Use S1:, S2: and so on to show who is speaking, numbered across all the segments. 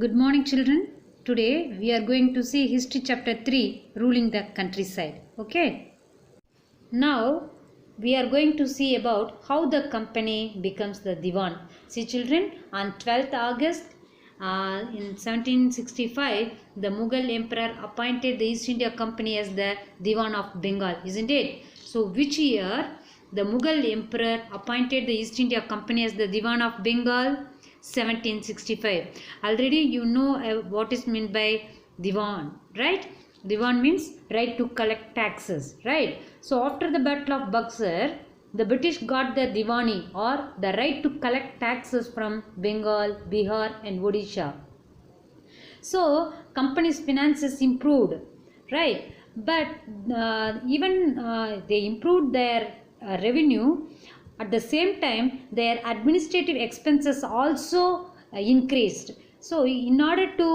S1: Good morning, children. Today we are going to see History Chapter 3, Ruling the Countryside. Okay. Now we are going to see about how the company becomes the Diwan. See, children, on 12th August in 1765, the Mughal Emperor appointed the East India Company as the Diwan of Bengal, isn't it? So, which year the Mughal Emperor appointed the East India Company as the Diwan of Bengal? 1765. Already you know what is meant by Diwan, right? Diwan means right to collect taxes, right? So after the Battle of Buxar, the British got the Diwani or the right to collect taxes from Bengal, Bihar and Odisha. So companies' finances improved, right? But even they improved their revenue. At the same time, their administrative expenses also increased. So in order to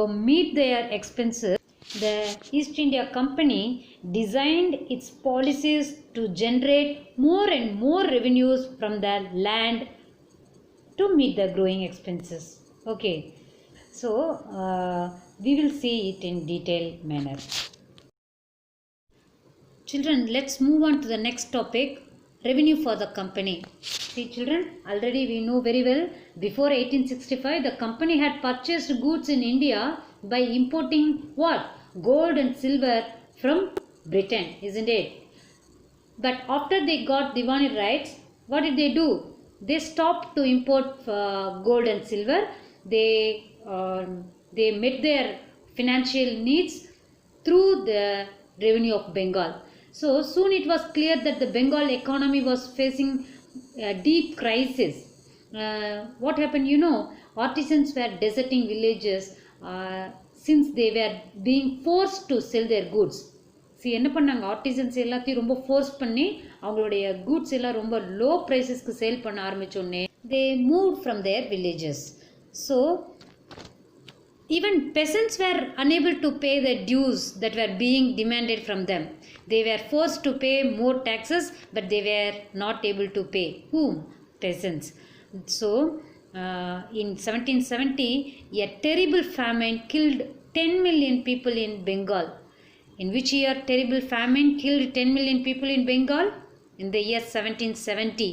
S1: meet their expenses, the East India Company designed its policies to generate more and more revenues from the land to meet the growing expenses. Okay, so we will see it in detailed manner. Children, let's move on to the next topic, revenue for the company. See, children, already we know very well, before 1865, the company had purchased goods in India by importing what? Gold and silver from Britain, isn't it? But after they got Diwani rights, what did they do? They stopped to import gold and silver. They met their financial needs through the revenue of Bengal. So soon it was clear that the Bengal economy was facing a deep crisis. What happened? You know, artisans were deserting villages since they were being forced to sell their goods. See, என்ன பண்ணாங்க, artisans எல்லாத்தையும் ரொம்ப force பண்ணி அவங்களுடைய goods எல்லாம் ரொம்ப low ப்ரைஸஸ்க்கு sale பண்ண ஆரம்பிச்சோடனே they move from their villages. So even peasants were unable to pay the dues that were being demanded from them. They were forced to pay more taxes, but they were not able to pay. Whom? Peasants. So in 1770, a terrible famine killed 10 million people in Bengal. In which year terrible famine killed 10 million people in Bengal? In the year 1770.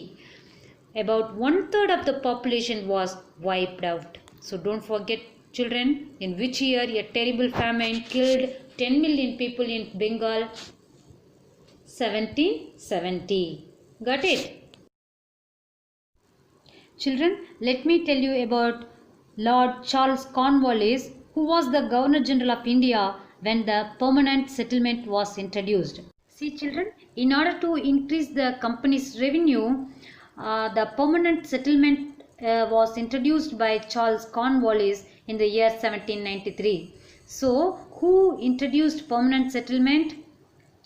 S1: About 1/3 of the population was wiped out. So don't forget, children, in which year a terrible famine killed 10 million people in Bengal? 1770. Got it? Children, let me tell you about Lord Charles Cornwallis, who was the Governor General of India when the permanent settlement was introduced. See, children, in order to increase the company's revenue, the permanent settlement was introduced by Charles Cornwallis in the year 1793. So, who introduced permanent settlement?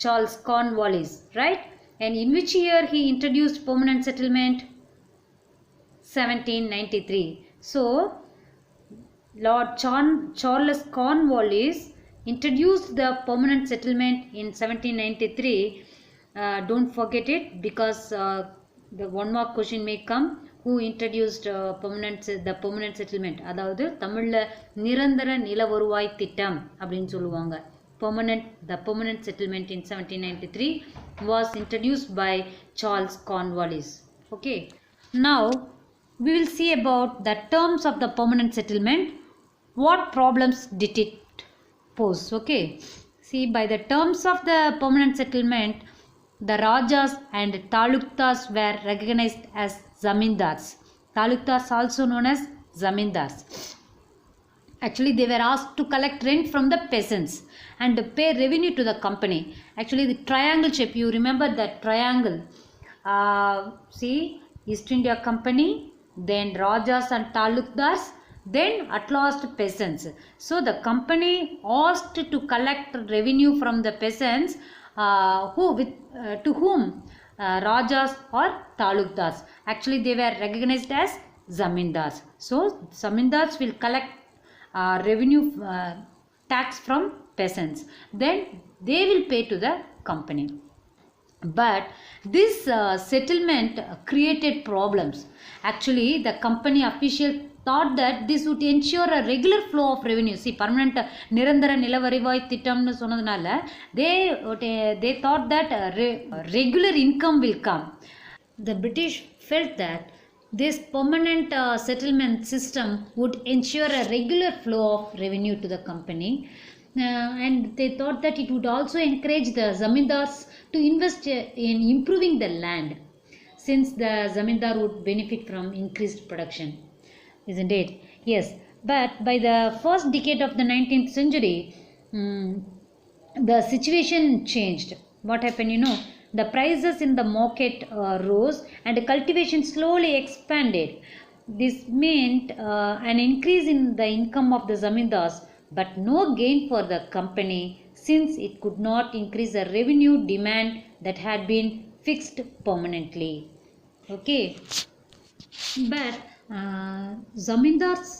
S1: Charles Cornwallis, right? And in which year he introduced permanent settlement? 1793. So, Lord Charles Cornwallis introduced the permanent settlement in 1793. Don't forget it, because the one more question may come. Who introduced the permanent settlement? அதாவது தமிழ்ல நிரந்தர நில வருவாய் திட்டம் அப்படின்னு சொல்லுவாங்க. The permanent settlement in 1793 was introduced by Charles Cornwallis. Okay. Now we will see about the terms of the permanent settlement. What problems did it pose? Okay. See, by the terms of the permanent settlement, the Rajas and Talukdars were recognized as Zamindars. Talukdars also known as Zamindars. Actually, they were asked to collect rent from the peasants and pay revenue to the company. Actually, the triangle shape, you remember that triangle. See, East India Company, then Rajas and Talukdars, then at last peasants. So the company asked to collect revenue from the peasants, to whom? Rajas or Talukdars. Actually, they were recognized as Zamindars. So Zamindars will collect revenue tax from peasants. Then they will pay to the company. But this settlement created problems. Actually, the company officials thought that this would ensure a regular flow of revenue. See, permanent நிரந்தர நிலவரிவாய் திட்டம்னு சொன்னதுனால they thought that regular income will come. The British felt that this permanent settlement system would ensure a regular flow of revenue to the company, and they thought that it would also encourage the zamindars to invest in improving the land, since the zamindar would benefit from increased production, isn't it? Yes, but by the first decade of the 19th century, the situation changed. What happened, the prices in the market rose and cultivation slowly expanded. This meant an increase in the income of the zamindars, but no gain for the company, since it could not increase the revenue demand that had been fixed permanently. Okay, but zamindars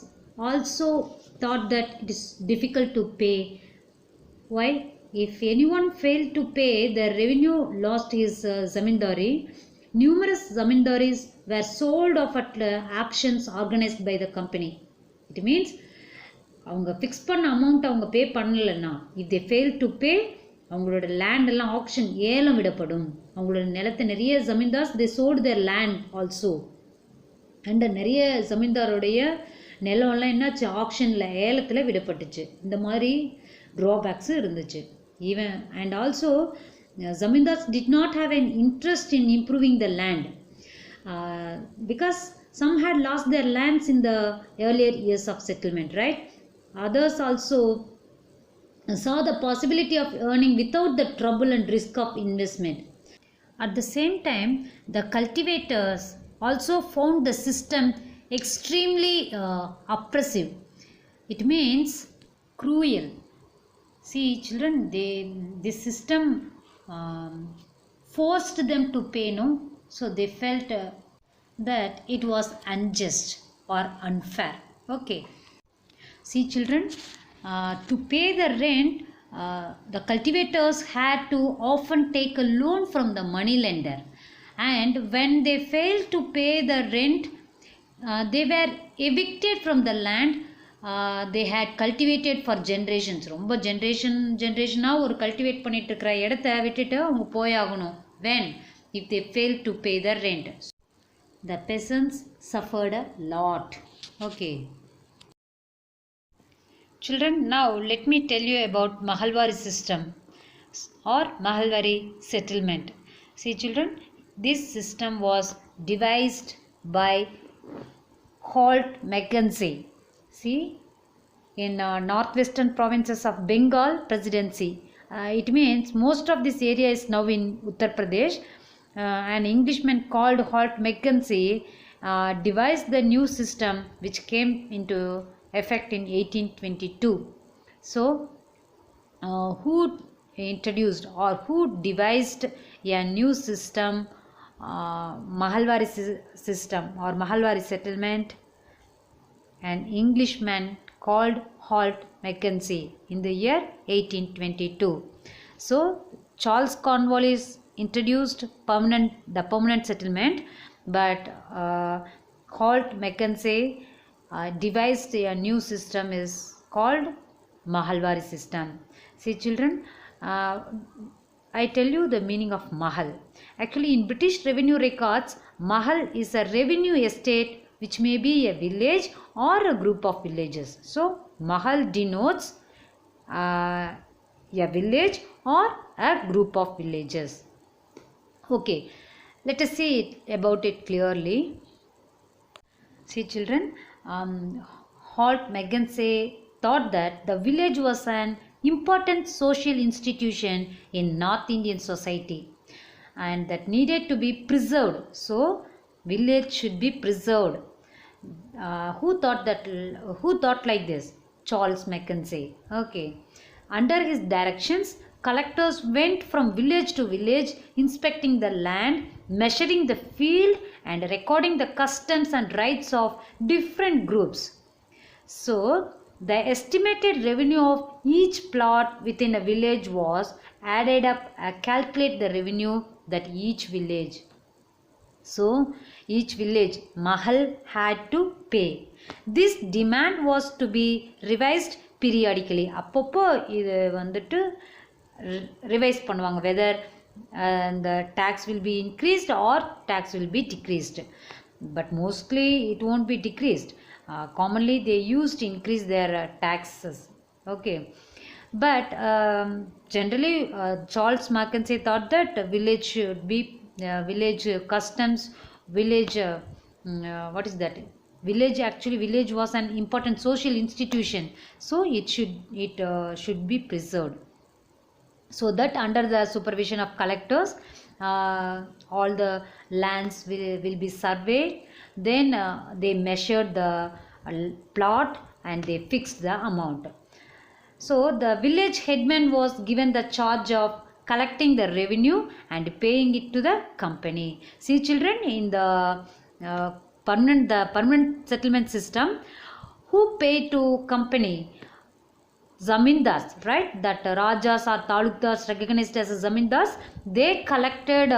S1: also thought that it is difficult to pay. Why? If anyone failed to pay, the revenue lost his zamindari. Numerous zamindaris were sold off at auctions organized by the company. It means அவங்க fix பண்ண amount அவங்க பே பண்ணலைன்னா, if they fail to pay, அவங்களோட land எல்லாம் action ஏலம் விடப்படும். அவங்களோட நிலத்தை நிறைய ஜமீன்தார்ஸ் தே sold there land also. And நிறைய ஜமீன்தாரோடைய நிலம்லாம் என்னாச்சு, ஆக்ஷனில் ஏலத்தில் விடப்பட்டுச்சு. இந்த மாதிரி ட்ராபேக்ஸு இருந்துச்சு. Even and also zamindars did not have an interest in improving the land because some had lost their lands in the earlier years of settlement, right? Others also saw the possibility of earning without the trouble and risk of investment. At the same time, the cultivators also found the system extremely oppressive. It means cruel. See, children, this system forced them to pay, no? So they felt that it was unjust or unfair. Okay. See, children, to pay the rent, the cultivators had to often take a loan from the money lender, and when they failed to pay the rent, they were evicted from the land they had cultivated for generations. ரொம்ப ஜென்ரேஷனாக ஒரு cultivate பண்ணிட்டு இருக்கிற இடத்த விட்டுட்டு அவங்க போயாகணும். when if they failed to pay the rent, the peasants suffered a lot. Okay. Children, now let me tell you about Mahalwari system or Mahalwari settlement. See, children, this system was devised by Holt Mackenzie. See, in northwestern provinces of Bengal Presidency. It means most of this area is now in Uttar Pradesh. An Englishman called Holt Mackenzie devised the new system which came into effect in 1822. So, who introduced or who devised a new system, Mahalwari system or Mahalwari settlement? An Englishman called Holt Mackenzie in the year 1822. So, Charles Cornwallis introduced the permanent settlement, but Holt Mackenzie devised a new system is called Mahalwari system. See, children, I tell you the meaning of Mahal. Actually, in British revenue records, Mahal is a revenue estate which may be a village or a group of villages. So, Mahal denotes a village or a group of villages. Okay, let us see about it clearly. See, children, Holt Mackenzie thought that the village was an important social institution in North Indian society and that needed to be preserved. So, village should be preserved. Who thought like this? Charles Mackenzie. Okay. Under his directions, collectors went from village to village, inspecting the land, measuring the field, and recording the customs and rights of different groups. So, the estimated revenue of each plot within a village was added up, calculate the revenue that each village. So each village mahal had to pay. This demand was to be revised periodically. அப்பப்போ இது வந்துட்டு revise பண்ணுவாங்க, whether the tax will be increased or tax will be decreased. But mostly it won't be decreased. Commonly they used to increase their taxes. Okay. But generally Charles Mackenzie thought that village should be village customs, village what is that? Village was an important social institution, so it should be preserved. So that under the supervision of collectors, all the lands will be surveyed. Then they measured the plot and they fixed the amount. So the village headman was given the charge of collecting the revenue and paying it to the company. See children, in the permanent settlement system, who paid to company? Zamindars, right? That Rajas or Talukdars recognized as a Zamindars, they collected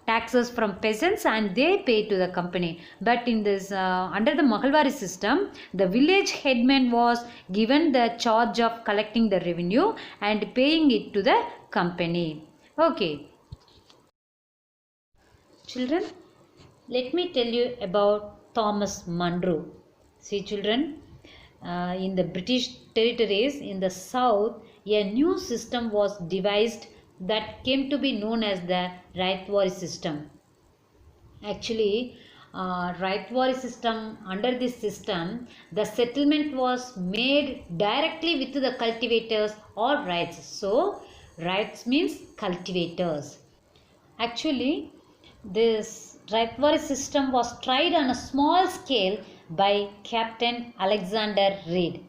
S1: taxes from peasants and they paid to the company. But in this under the Mahalwari system, the village headman was given the charge of collecting the revenue and paying it to the company. Okay. Children, let me tell you about Thomas Munro. See children, in the British territories in the south, a new system was devised that came to be known as the Raithwari system. Actually, Raithwari system, under this system, the settlement was made directly with the cultivators or rights. So, rights means cultivators. Actually, this Raithwari system was tried on a small scale by Captain Alexander Reid.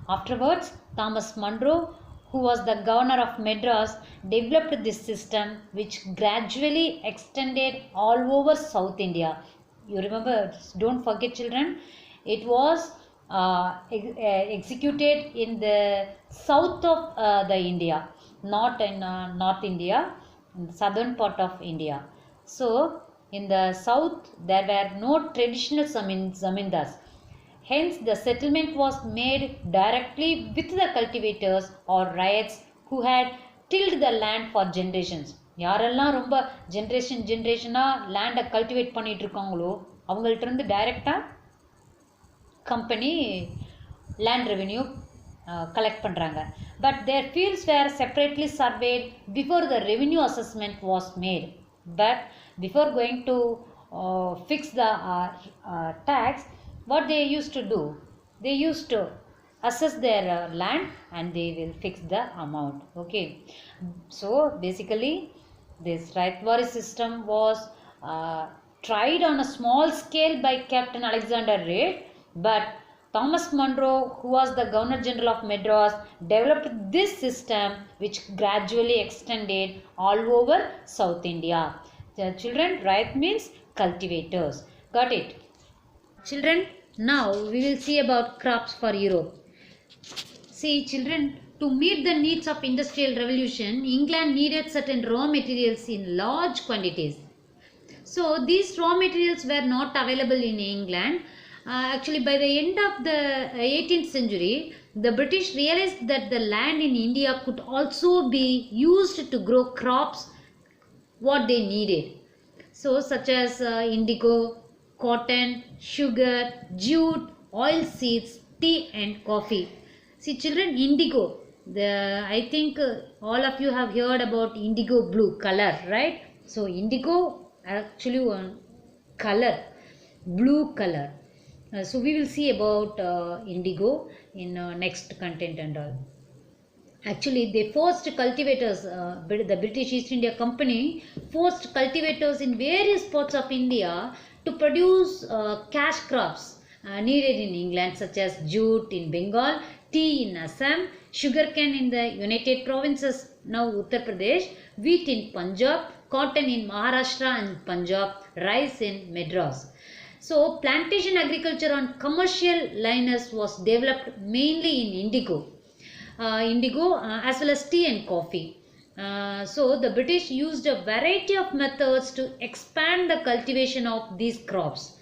S1: Afterwards, Thomas Munro, who was the governor of Madras, developed this system which gradually extended all over South India. You remember, don't forget children, it was executed in the south of the India, not in North India, in the southern part of India. So in the south there were no traditional zamindars. Hence the settlement was made directly with the cultivators or ryots who had tilled the land for generations. யாரெல்லாம் ரொம்ப ஜென்ரேஷனாக லேண்டை cultivate பண்ணிட்டு இருக்காங்களோ அவங்கள்ட்ட இருந்து டைரெக்டாக company land revenue collect பண்ணுறாங்க. But their fields were separately surveyed before the revenue assessment was made. But before going to fix the tax, what they used to do? They used to assess their land and they will fix the amount. Okay. So basically, this Raithwari system was tried on a small scale by Captain Alexander Reid, but Thomas Munro, who was the Governor General of Madras, developed this system which gradually extended all over South India. Children, right means cultivators. Got it? Children, now we will see about crops for Europe. See children, to meet the needs of industrial revolution, England needed certain raw materials in large quantities. So these raw materials were not available in England. Actually, by the end of the 18th century, the British realized that the land in India could also be used to grow crops what they needed. So such as indigo, cotton, sugar, jute, oil seeds, tea and coffee. See children, indigo, I think all of you have heard about indigo blue color, right? So indigo actually one color, blue color. So we will see about indigo in next content and all. Actually, they forced cultivators, the British East India Company forced cultivators in various parts of India to produce cash crops needed in England, such as jute in Bengal, tea in Assam, sugarcane in the United Provinces, now Uttar Pradesh, wheat in Punjab, cotton in Maharashtra and Punjab, rice in Madras. So plantation agriculture on commercial liners was developed mainly in indigo. As well as tea and coffee. So the British used a variety of methods to expand the cultivation of these crops.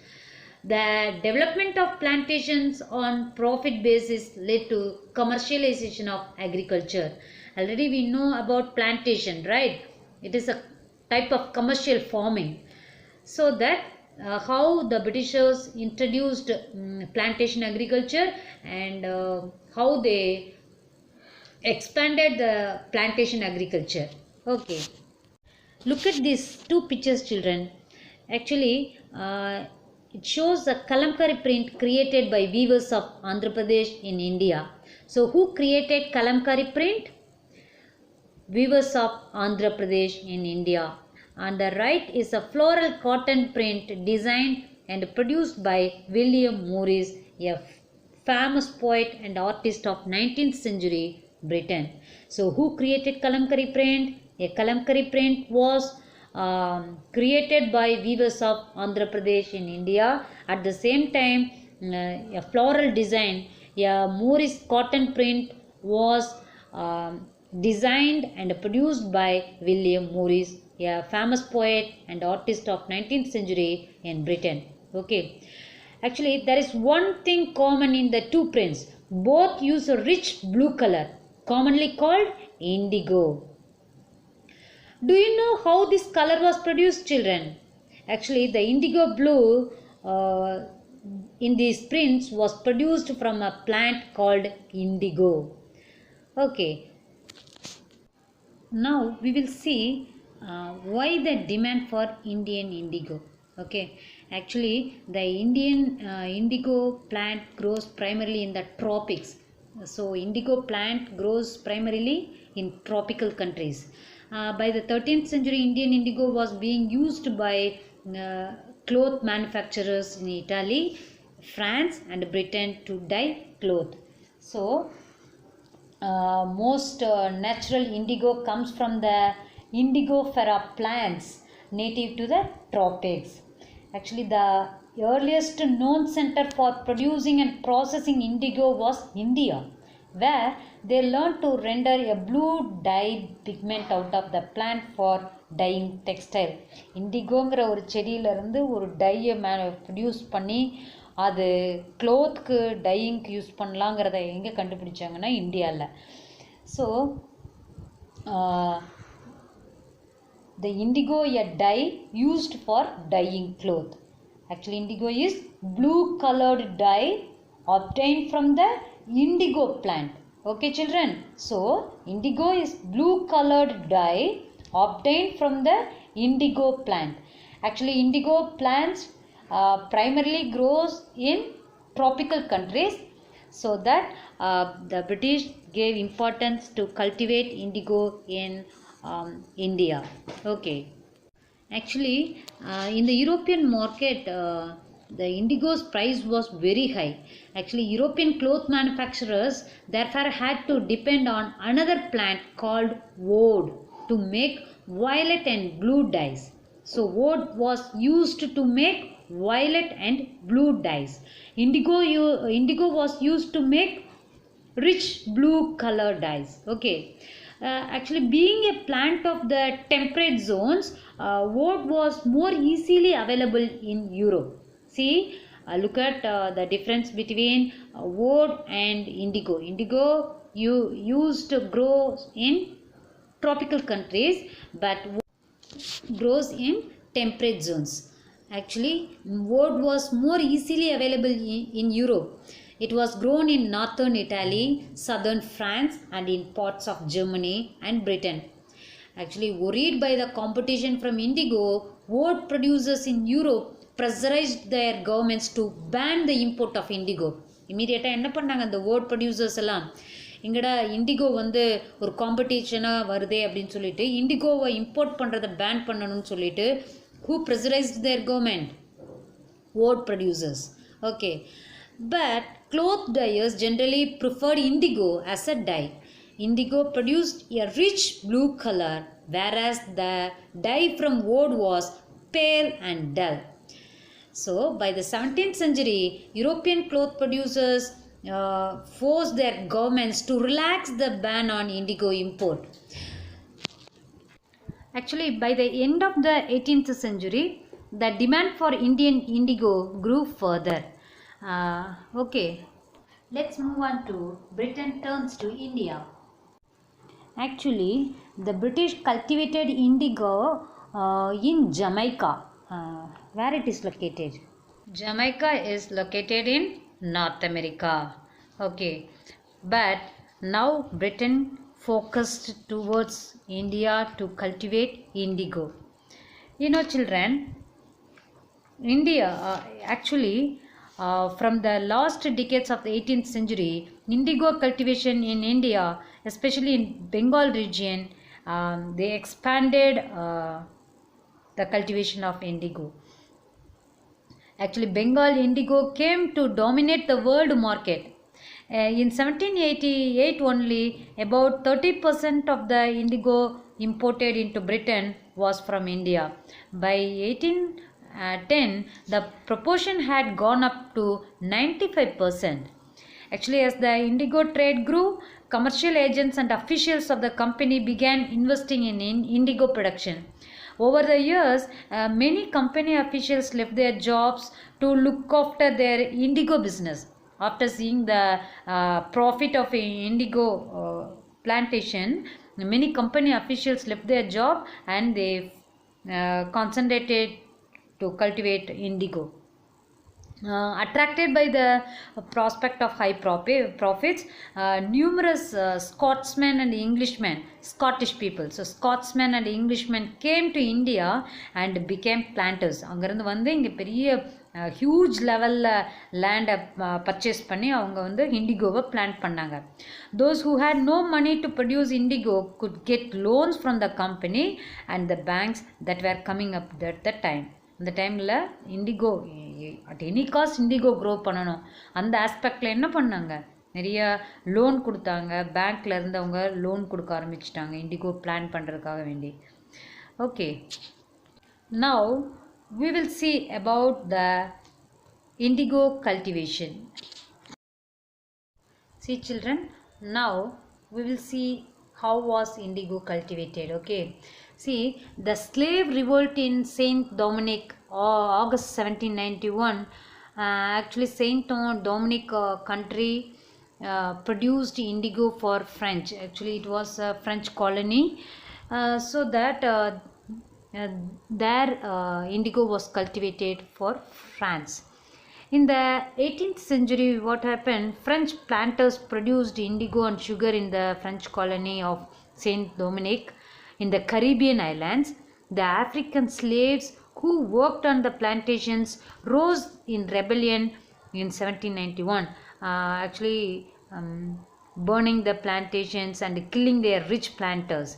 S1: The development of plantations on profit basis led to commercialization of agriculture. Already we know about plantation, right? It is a type of commercial farming. So that how the Britishers introduced plantation agriculture and how they expanded the plantation agriculture. Okay. Look at these two pictures, children. Actually, it shows a kalamkari print created by weavers of Andhra Pradesh in India. So, who created kalamkari print? Weavers of Andhra Pradesh in India. On the right is a floral cotton print designed and produced by William Morris, a famous poet and artist of 19th century Britain. So, who created kalamkari print? A kalamkari print was created by weavers of Andhra Pradesh in India. At the same time, a floral design, a Morris cotton print was designed and produced by William Morris, a famous poet and artist of 19th century in Britain. Okay. Actually, there is one thing common in the two prints. Both use a rich blue color, commonly called indigo. Do you know how this color was produced, children? Actually, the indigo blue in these prints was produced from a plant called indigo. Okay. Now we will see why the demand for Indian indigo. Okay, actually the Indian indigo plant grows primarily in the tropics. So indigo plant grows primarily in tropical countries. By the 13th century, Indian indigo was being used by cloth manufacturers in Italy, France and Britain to dye cloth. So most natural indigo comes from the indigofera plants native to the tropics. Actually, the earliest known center for producing and processing indigo was India, where they learned to render a blue dyed pigment out of the plant for dyeing textile. இண்டிகோங்கிற ஒரு செடியிலிருந்து ஒரு டையை produce பண்ணி அது க்ளோத்துக்கு டையிங்க்கு use பண்ணலாங்கிறத எங்கே கண்டுபிடிச்சாங்கன்னா இந்தியாவில். So the indigo a dye used for dyeing cloth. Actually, indigo is blue colored dye obtained from the indigo plant. Okay, children. So, indigo is blue colored dye obtained from the indigo plant. Actually, indigo plants primarily grows in tropical countries, so that the British gave importance to cultivate indigo in India. Okay. Actually, in the European market, the indigo's price was very high. Actually, European cloth manufacturers therefore had to depend on another plant called woad to make violet and blue dyes. So, woad was used to make violet and blue dyes. Indigo was used to make rich blue color dyes. Okay. Actually, being a plant of the temperate zones, woad was more easily available in Europe. See, look at the difference between woad and indigo. Indigo you used to grow in tropical countries, but grows in temperate zones. Actually, woad was more easily available in Europe. It was grown in northern Italy, southern France and in parts of Germany and Britain. Actually, worried by the competition from indigo, woad producers in Europe pressurized their governments to ban the import of indigo. Immediately, என்ன பண்ணாங்க அந்த woad producers எல்லாம் எங்கடா indigo வந்து ஒரு காம்படிஷனாக வருதே அப்படின்னு சொல்லிட்டு இண்டிகோவை இம்போர்ட் பண்ணுறதை பேன் பண்ணணும்னு சொல்லிட்டு who pressurized their government? Woad producers. Okay. But cloth dyers generally preferred indigo as a dye. Indigo produced a rich blue color, whereas the dye from woad was pale and dull. So, by the 17th century, European cloth producers forced their governments to relax the ban on indigo import. Actually, by the end of the 18th century, the demand for Indian indigo grew further. Okay, let's move on to Britain turns to India. Actually, the British cultivated indigo in Jamaica. Where it is located? Jamaica is located in North America. Okay, but now Britain focused towards India to cultivate indigo. You know, children, India actually from the last decades of the 18th century, indigo cultivation in India, especially in Bengal region, they expanded the cultivation of indigo. Actually, Bengal indigo came to dominate the world market. In 1788 only, about 30% of the indigo imported into Britain was from India. By 1810, the proportion had gone up to 95%. Actually, as the indigo trade grew, commercial agents and officials of the company began investing in indigo production. Over the years, many company officials left their jobs to look after their indigo business. After seeing the profit of indigo plantation, many company officials left their job and they concentrated to cultivate indigo. Attracted by the prospect of high profits, numerous Scotsmen and Englishmen, Scottish people, so Scotsmen and Englishmen came to India and became planters. அங்கிருந்து வந்து இங்கே பெரிய huge லெவலில் லேண்டை purchase பண்ணி அவங்க வந்து இண்டிகோவை plant பண்ணாங்க. Those who had no money to produce indigo could get loans from the company and the banks that were coming up at that time. அந்த டைமில் indigo at any cost indigo grow பண்ணணும், அந்த ஆஸ்பெக்டில் என்ன பண்ணாங்க, நிறைய loan கொடுத்தாங்க. பேங்க்கில் இருந்தவங்க லோன் கொடுக்க ஆரம்பிச்சிட்டாங்க இண்டிகோ பிளான் பண்ணுறதுக்காக வேண்டி. Okay, now we will see about the indigo cultivation. See children, now we will see how was indigo cultivated. Okay, see, the slave revolt in Saint Dominic, August 1791, actually Saint Dominic country produced indigo for French. Actually it was a French colony, so that their indigo was cultivated for France. In the 18th century, what happened? French planters produced indigo and sugar in the French colony of Saint Dominic in the Caribbean islands. The African slaves who worked on the plantations rose in rebellion in 1791, actually burning the plantations and killing their rich planters.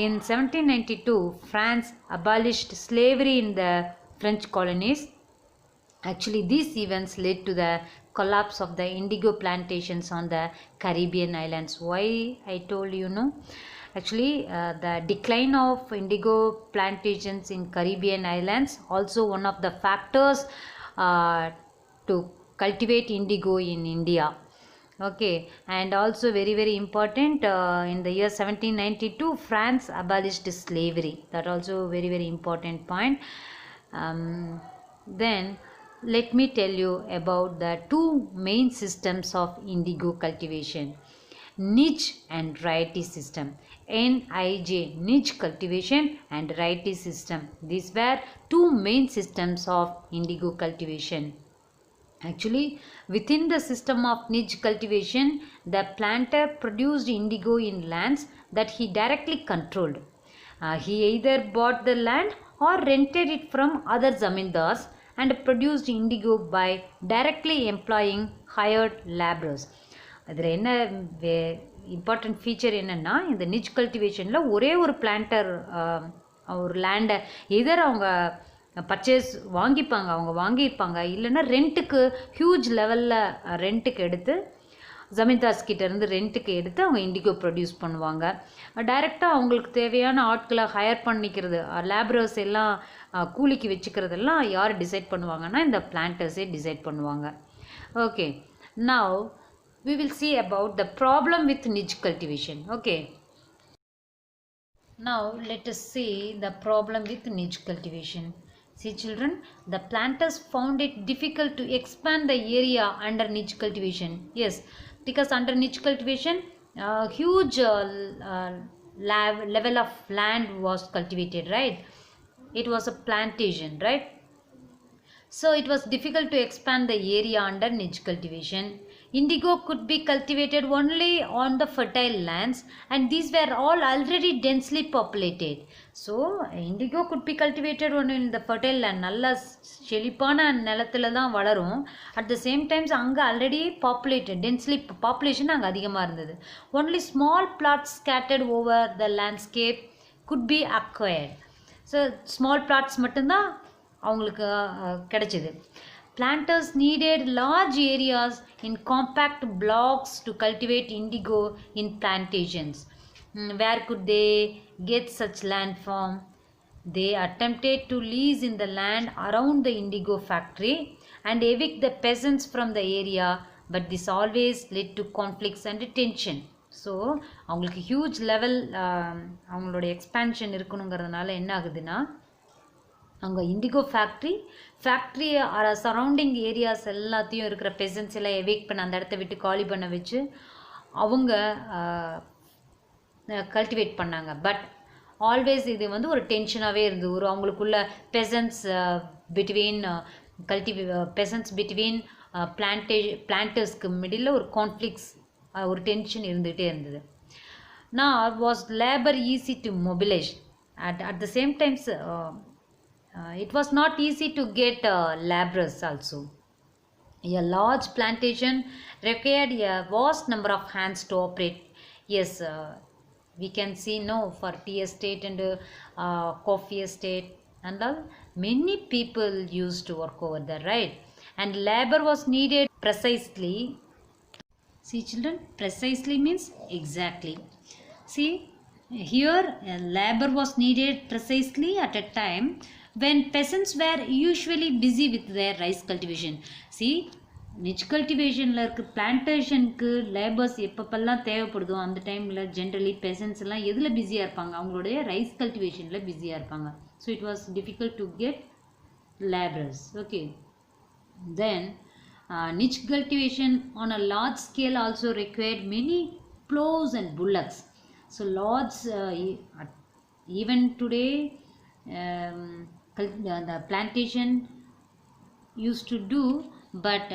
S1: In 1792, France abolished slavery in the French colonies. Actually, these events led to the collapse of the indigo plantations on the Caribbean islands. Why I told you, no? Actually, the decline of indigo plantations in Caribbean islands also one of the factors to cultivate indigo in India. Okay, and also very important, in the year 1792 France abolished slavery. That also very important point. Then let me tell you about the two main systems of indigo cultivation: niche and variety system. NIJ, niche cultivation, and variety system. These were two main systems of indigo cultivation. Actually, within the system of niche cultivation, the planter produced indigo in lands that he directly controlled. He either bought the land or rented it from other zamindars and produced indigo by directly employing hired laborers. அதில் என்ன important feature என்னென்னா, இந்த நிச் கல்டிவேஷனில் ஒரே ஒரு planter ஒரு லேண்டை எதர் அவங்க purchase அவங்க வாங்கியிருப்பாங்க, இல்லைன்னா ரெண்ட்டுக்கு ஹியூஜ் லெவலில் ரெண்ட்டுக்கு எடுத்து ஜமீன்தார்ஸ் கிட்டேருந்து ரெண்ட்டுக்கு எடுத்து அவங்க இண்டிகோ ப்ரொடியூஸ் பண்ணுவாங்க. டைரெக்டாக அவங்களுக்கு தேவையான ஆட்களை ஹையர் பண்ணிக்கிறது, லேபரர்ஸ் எல்லாம் கூலிக்கு வச்சுக்கிறதெல்லாம் யார் டிசைட் பண்ணுவாங்கன்னா இந்த பிளான்டர்ஸே டிசைட் பண்ணுவாங்க. Okay, now we will see about the problem with niche cultivation. Okay, Now let us see the problem with niche cultivation. See children, the planters found it difficult to expand the area under niche cultivation. Yes, because under niche cultivation, huge level of land was cultivated, right? It was a plantation, right? So it was difficult to expand the area under niche cultivation. Indigo could be cultivated only on the fertile lands, and these were all already densely populated. So indigo could be cultivated only in the fertile land. நல்ல செழிப்பான நிலத்துல தான் வளரும். At the same time அங்க already populated, densely population அங்க அதிகமாக இருந்தது. Only small plots scattered over the landscape could be acquired. So small plots மட்டும்தான் அவங்களுக்கு கிடைச்சது. Planters needed large areas in compact blocks to cultivate indigo in plantations. Where could they get such land from? They attempted to lease in the land around the indigo factory and evict the peasants from the area, but this always led to conflicts and tension. So அவங்களுக்கு huge level அவங்களோட expansion இருக்கணுங்கிறதுனால என்ன ஆகுதுன்னா, அங்கே indigo factory surrounding areas எல்லாத்தையும் இருக்கிற பெசன்ஸ் எல்லாம் எவேக் பண்ண, அந்த இடத்த விட்டு காலி பண்ண வச்சு அவங்க கல்டிவேட் பண்ணாங்க. பட் ஆல்வேஸ் இது வந்து ஒரு டென்ஷனாகவே இருந்தது. ஒரு அவங்களுக்குள்ள பெசன்ஸ் பிட்வீன் பிளான்டர்ஸ்க்கு மிடில் ஒரு கான்ஃப்ளிக்ஸ், ஒரு டென்ஷன் இருந்துகிட்டே இருந்தது. நான் was labour easy to mobilise at the same times it was not easy to get laborers also. A large plantation required a vast number of hands to operate. Yes, we can see no for tea estate and coffee estate and all, many people used to work over there, right? And labor was needed precisely. See children, precisely means exactly. See here, labor was needed precisely at a time when peasants were usually busy with their rice cultivation. See, niche cultivationல இருக்க பிளான்டேஷனுக்கு labours எப்பப்பெல்லாம் தேவைப்படுதோ அந்த டைமில் generally பெசன்ஸ் எல்லாம் எதில் பிஸியாக இருப்பாங்க? அவங்களுடைய ரைஸ் கல்டிவேஷனில் பிஸியாக இருப்பாங்க. So it was difficult to get labourers. Okay, then niche cultivation on a large scale also required many plows and bullocks. So lords, even today the plantation used to do, but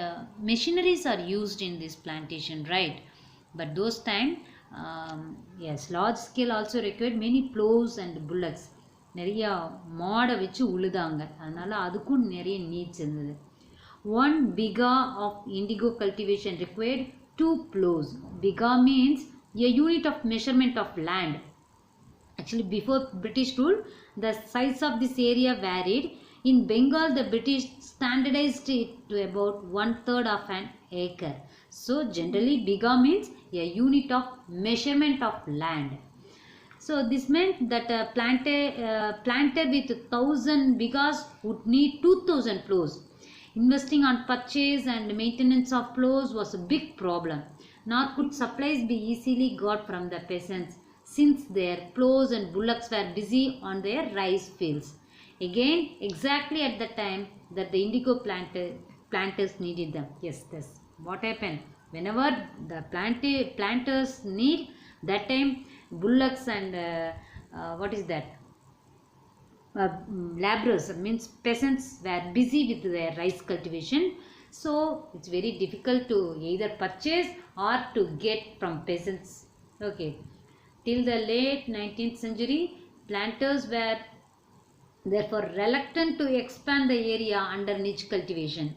S1: machineries are used in this plantation, right? But those time, yes, large scale also required many plows and bullocks. நிறைய மாடை வச்சு உழுதாங்க, அதனால அதுக்கும் நிறைய needs இருந்தது. 1 bighah of indigo cultivation required 2 plows. Bighah means a unit of measurement of land. Actually, before British rule, the size of this area varied. In Bengal, the British standardized it to about 1/3 of an acre. So, generally, bighah means a unit of measurement of land. So, this meant that a planter with 1,000 bighahs would need 2,000 plows. Investing on purchase and maintenance of plows was a big problem. Nor could supplies be easily got from the peasants, since their plows and bullocks were busy on their rice fields. Again, exactly at the time that the indigo planters needed them. Yes, that's what happened. Whenever the planters need, that time bullocks and what is that? Laborers, means peasants, were busy with their rice cultivation. So it's very difficult to either purchase or to get from peasants. Okay, till the late 19th century, planters were therefore reluctant to expand the area under niche cultivation.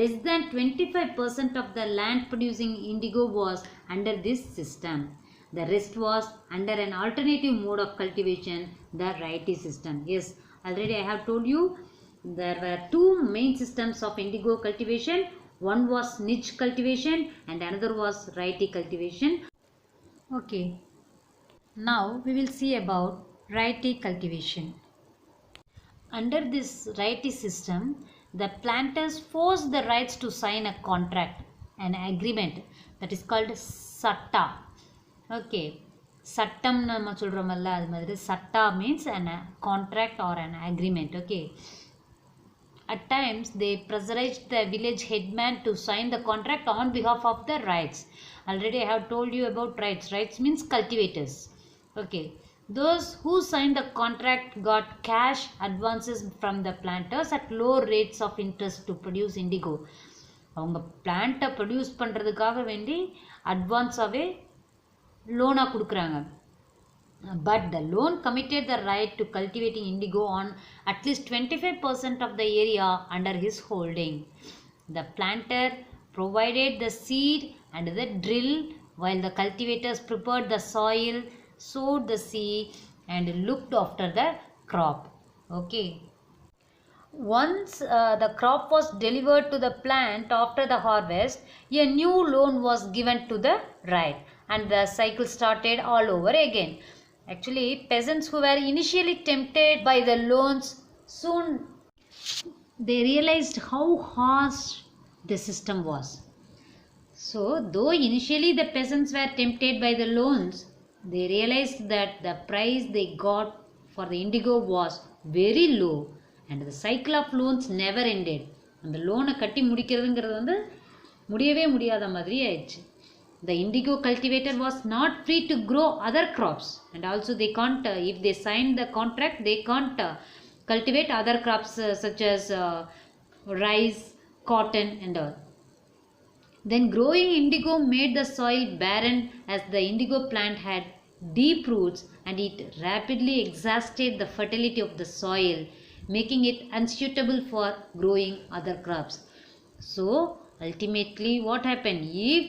S1: Less than 25% of the land producing indigo was under this system. The rest was under an alternative mode of cultivation, the Rayty system. Yes, already I have told you there were 2 main systems of indigo cultivation. One was niche cultivation and another was Rayty cultivation. Okay, now we will see about Rayty cultivation. Under this Rayty system, the planters forced the rights to sign a contract, an agreement that is called Satta. Okay, சட்டம் நம்ம சொல்கிறோமல்ல அது மாதிரி சட்டா means an contract or an agreement. Okay. At times they pressurized the village headman to sign the contract on behalf of the rights. Already I have told you about rights. Rights means cultivators. Okay. Those who signed the contract got cash advances from the planters at low rates of interest to produce indigo. அவங்க பிளான்ட்டை produce பண்ணுறதுக்காக வேண்டி அட்வான்ஸாகவே லோனாக கொடுக்குறாங்க. But the loan committed the right to cultivating indigo on at least 25% of the area under his holding. The planter provided the seed and the drill while the cultivators prepared the soil, sowed the seed and looked after the crop. Okay. Once the crop was delivered to the plant after the harvest, a new loan was given to the right and the cycle started all over again. Actually, peasants who were initially tempted by the loans soon they realized how harsh the system was. So, though initially the peasants were tempted by the loans, they realized that the price they got for the indigo was very low and the cycle of loans never ended. அந்த லோனை கட்டி முடிக்கிறதுங்கிறது முடியவே முடியாத மாதிரி ஆயிடுச்சு. The indigo cultivator was not free to grow other crops and also they can't, if they sign the contract, they can't cultivate other crops such as rice, cotton and all. Then growing indigo made the soil barren as the indigo plant had deep roots and it rapidly exhausted the fertility of the soil, making it unsuitable for growing other crops. So ultimately what happened, if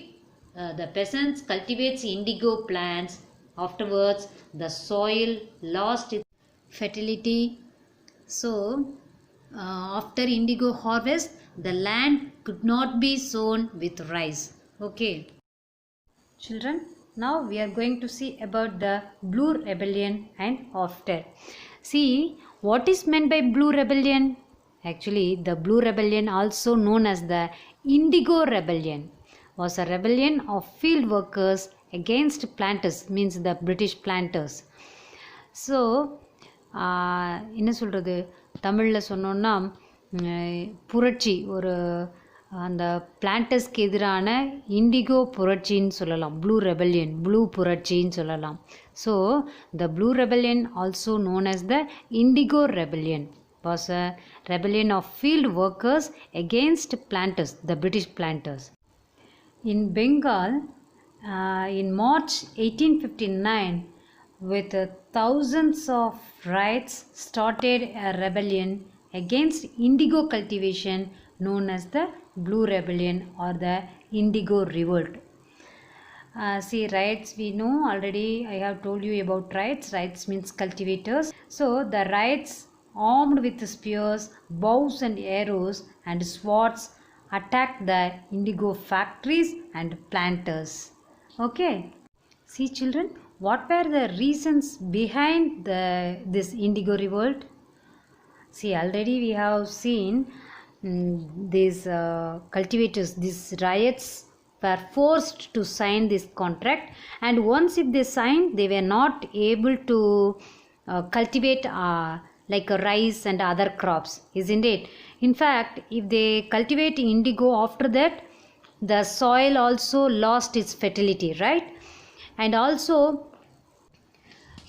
S1: the peasants cultivates indigo plants, afterwards the soil lost its fertility. So after indigo harvest the land could not be sown with rice. Okay children, now we are going to see about the Blue Rebellion and after. See what is meant by Blue Rebellion. Actually the Blue Rebellion, also known as the Indigo Rebellion, was a rebellion of field workers against planters, means the British planters. So என்ன சொல்கிறது, தமிழில் சொன்னோன்னா புரட்சி, ஒரு அந்த பிளான்டர்ஸ்க்கு எதிரான indigo புரட்சின்னு சொல்லலாம். Blue rebellion, blue புரட்சின்னு சொல்லலாம். So the blue rebellion also known as the indigo rebellion was a rebellion of field workers against planters, the British planters. In Bengal, in March 1859, with thousands of riots, started a rebellion against indigo cultivation known as the Blue Rebellion or the Indigo Revolt. See, riots we know already. I have told you about riots. Riots means cultivators. So the riots, armed with spears, bows and arrows and swords, attacked the indigo factories and planters. Okay. See children, what were the reasons behind this indigo revolt? See, already we have seen these cultivators, these riots were forced to sign this contract, and once if they signed, they were not able to cultivate like rice and other crops, isn't it? In fact, if they cultivate indigo, after that the soil also lost its fertility, right? And also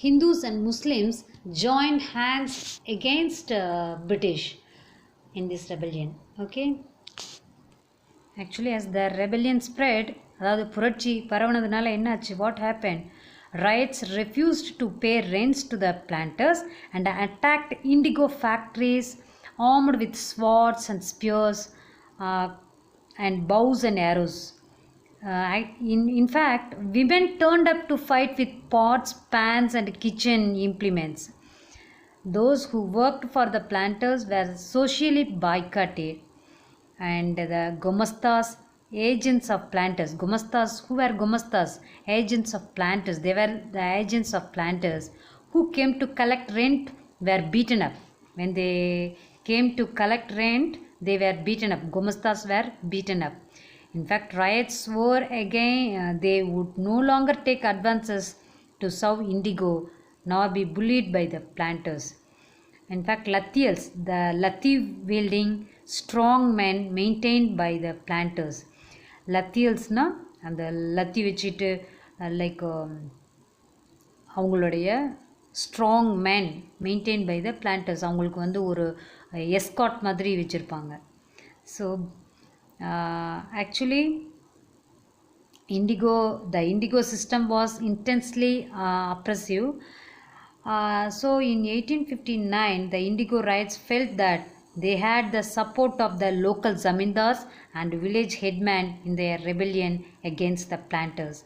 S1: Hindus and Muslims joined hands against British in this rebellion. Okay, actually as the rebellion spread, அதாவது புரட்சி பரவனதுனால என்னாச்சு, what happened? Riots refused to pay rents to the planters and attacked indigo factories armed with swords and spears and bows and arrows. In fact, women turned up to fight with pots, pans and kitchen implements. Those who worked for the planters were socially boycotted, and the Gomastas, agents of planters, Gomastas, who were Gomastas? Agents of planters. They were the agents of planters who came to collect rent were beaten up. When they came to collect rent, they were beaten up. Gomastas were beaten up. In fact, riots swore again they would no longer take advances to sow indigo nor be bullied by the planters. In fact, Lathials, the Lathi wielding strong men maintained by the planters. Lathialsனா அந்த லத்தி வச்சுட்டு like அவங்களுடைய strong man maintain by the planters. அவங்களுக்கு வந்து ஒரு escort மாதிரி வச்சுருப்பாங்க. So actually the indigo system was intensely oppressive. So in 1859, the indigo riots felt that they had the support of the local zamindars and village headmen in their rebellion against the planters.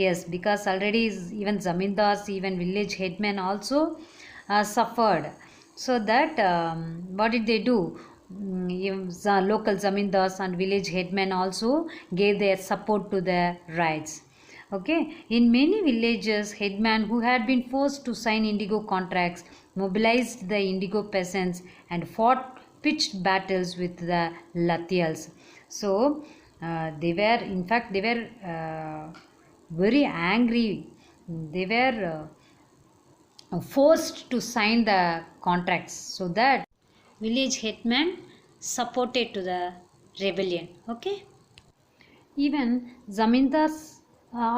S1: Yes, because already even zamindars, even village headmen also suffered. So that what did they do? Local zamindars and village headmen also gave their support to the riots. Okay, in many villages, headmen who had been forced to sign indigo contracts mobilized the indigo peasants and fought pitched battles with the Lathials. So they were very angry. They were forced to sign the contracts so that village headmen supported to the rebellion. Okay, even zamindars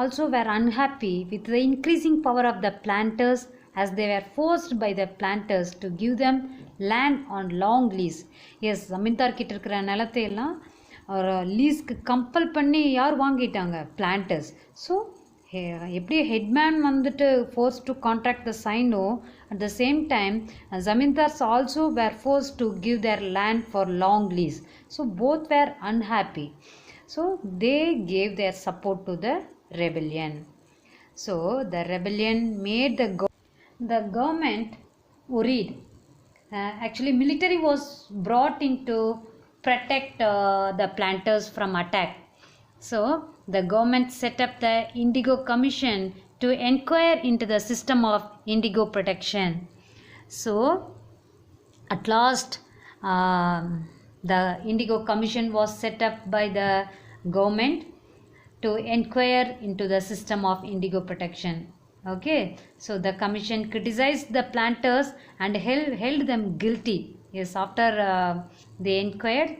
S1: also were unhappy with the increasing power of the planters, as they were forced by the planters to give them land on long lease. Yes, zamindar கிட்ட இருக்கிற நிலத்தை எல்லாம் ஒரு லீஸ்க்கு compel பண்ணி யார் வாங்கிட்டாங்க? Planters. So எப்படி headman வந்துட்டு ஃபோர்ஸ் டு கான்ட்ராக்ட் த சைனோ, at the same time zamindars also were force to give their land for long lease. So both were unhappy. So they gave their support to the rebellion. So the rebellion made the government worried. Actually, military was brought in to protect the planters from attack. So the government set up the Indigo Commission to inquire into the system of indigo protection. So at last the Indigo Commission was set up by the government to inquire into the system of indigo protection. Okay, so the commission criticized the planters and held them guilty. Yes, after they inquired,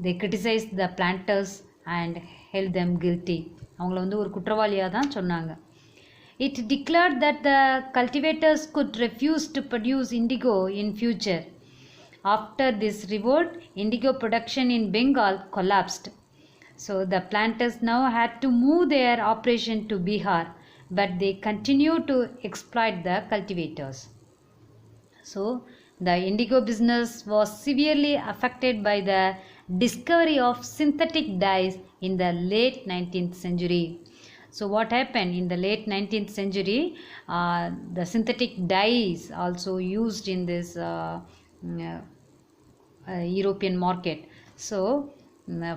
S1: they criticized the planters and held them guilty. அவங்கள வந்து ஒரு குற்றவாளியாக தான் சொன்னாங்க. It declared that the cultivators could refuse to produce indigo in future. After this revolt, indigo production in Bengal collapsed. So the planters now had to move their operation to Bihar, but they continued to exploit the cultivators. So the indigo business was severely affected by the discovery of synthetic dyes in the late 19th century. So what happened in the late 19th century? The synthetic dyes also used in this European market. So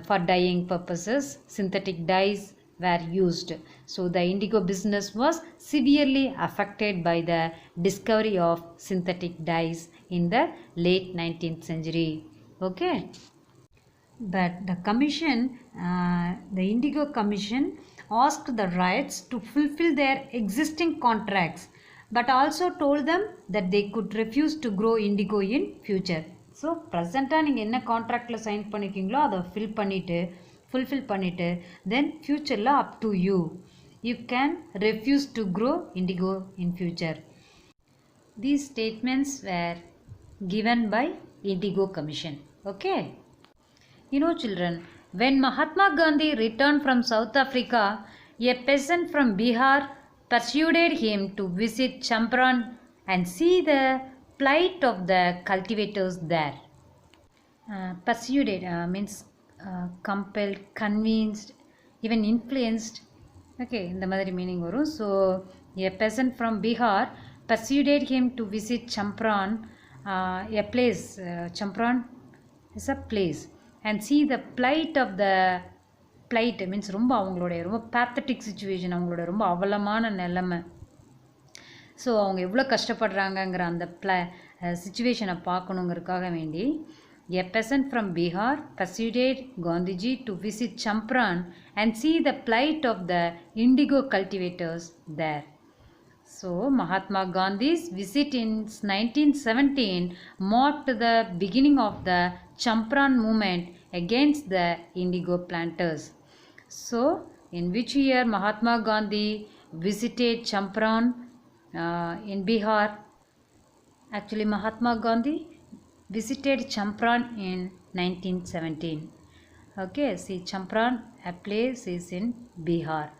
S1: for dyeing purposes, synthetic dyes were used. So the indigo business was severely affected by the discovery of synthetic dyes in the late 19th century. Okay, but the commission, the Indigo Commission, asked the riots to fulfill their existing contracts, but also told them that they could refuse to grow indigo in future. So ப்ரெசண்ட்டாக நீங்கள் என்ன கான்ட்ராக்டில் sign பண்ணிக்கிங்களோ அதை fulfil பண்ணிவிட்டு then ஃப்யூச்சரில் up to you can refuse to grow indigo in future. These statements were given by Indigo Commission. Okay, you know children, when Mahatma Gandhi returned from South Africa, a peasant from Bihar persuaded him to visit Champaran and see the plight of the cultivators there. Persuaded means compelled, convinced, even influenced. Okay, இந்த மாதிரி meaning வரும். So a peasant from Bihar persuaded him to visit Champaran, a place. Champaran is a place, and see the plight of the plight means ரொம்ப அவங்களுடைய ரொம்ப pathetic situation, அவங்களோட ரொம்ப அவலமான நிலைமை. So அவங்க எவ்வளோ கஷ்டப்படுறாங்கங்கிற அந்த சுச்சுவேஷனை பார்க்கணுங்கிறதுக்காக வேண்டி a peasant from Bihar, persuaded Gandhiji to visit Champaran and see the plight of the indigo cultivators there. So, Mahatma Gandhi's visit in 1917 marked the beginning of the Champaran movement against the indigo planters. So, in which year Mahatma Gandhi visited Champaran in Bihar? Actually, Mahatma Gandhi visited Champaran in 1917. Okay, see Champaran, a place is in Bihar.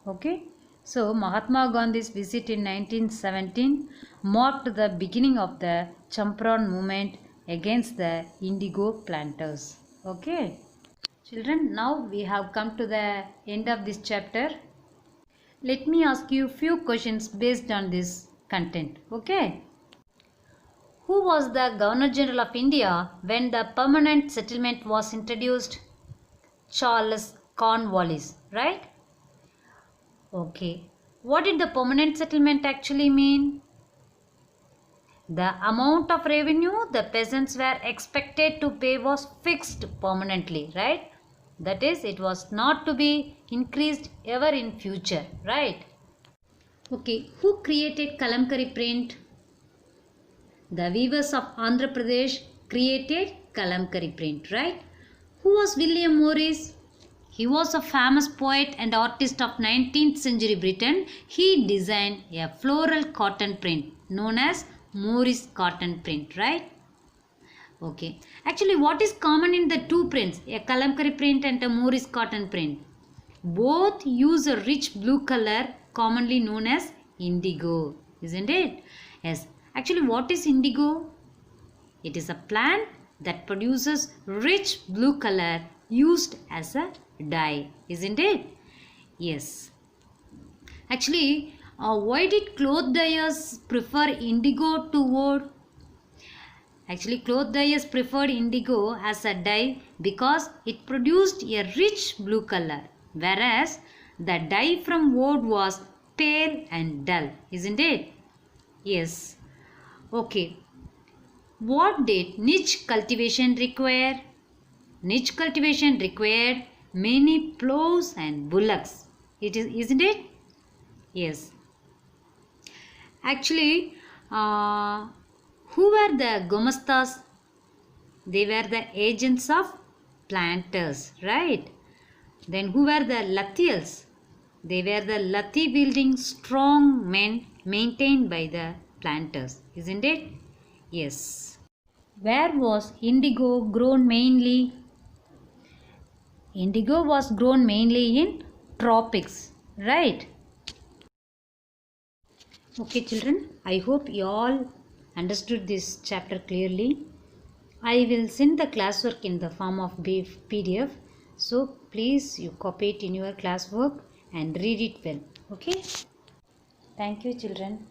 S1: Okay, so Mahatma Gandhi's visit in 1917 marked the beginning of the Champaran movement against the indigo planters. Okay, children, now we have come to the end of this chapter. Let me ask you few questions based on this content. Okay. Who was the Governor General of India when the permanent settlement was introduced? Charles Cornwallis, right? Okay. What did the permanent settlement actually mean? The amount of revenue the peasants were expected to pay was fixed permanently, right? That is, it was not to be increased ever in future, right? Okay. Who created Kalamkari print? The weavers of Andhra Pradesh created Kalamkari print, right? Who was William Morris? He was a famous poet and artist of 19th century Britain. He designed a floral cotton print known as Morris cotton print, right? Okay. Actually, what is common in the two prints, a Kalamkari print and a Morris cotton print? Both use a rich blue color commonly known as indigo, isn't it? Yes. Actually, what is indigo? It is a plant that produces rich blue color used as a dye, isn't it? Yes. Actually, why did cloth dyers prefer indigo to wool? Actually, cloth dyers preferred indigo as a dye because it produced a rich blue color, whereas the dye from wool was pale and dull, isn't it? Yes. Okay. What did niche cultivation require? Niche cultivation required many plows and bullocks. Isn't it? Yes. Actually, who were the Gomastas? They were the agents of planters, right? Then who were the Lathials? They were the Lathi building strong men maintained by the planters, isn't it? Yes. Where was indigo grown mainly? Indigo was grown mainly in tropics, right? Okay children, I hope you all understood this chapter clearly. I will send the classwork in the form of PDF. So please you copy it in your classwork and read it well. Okay? Thank you children.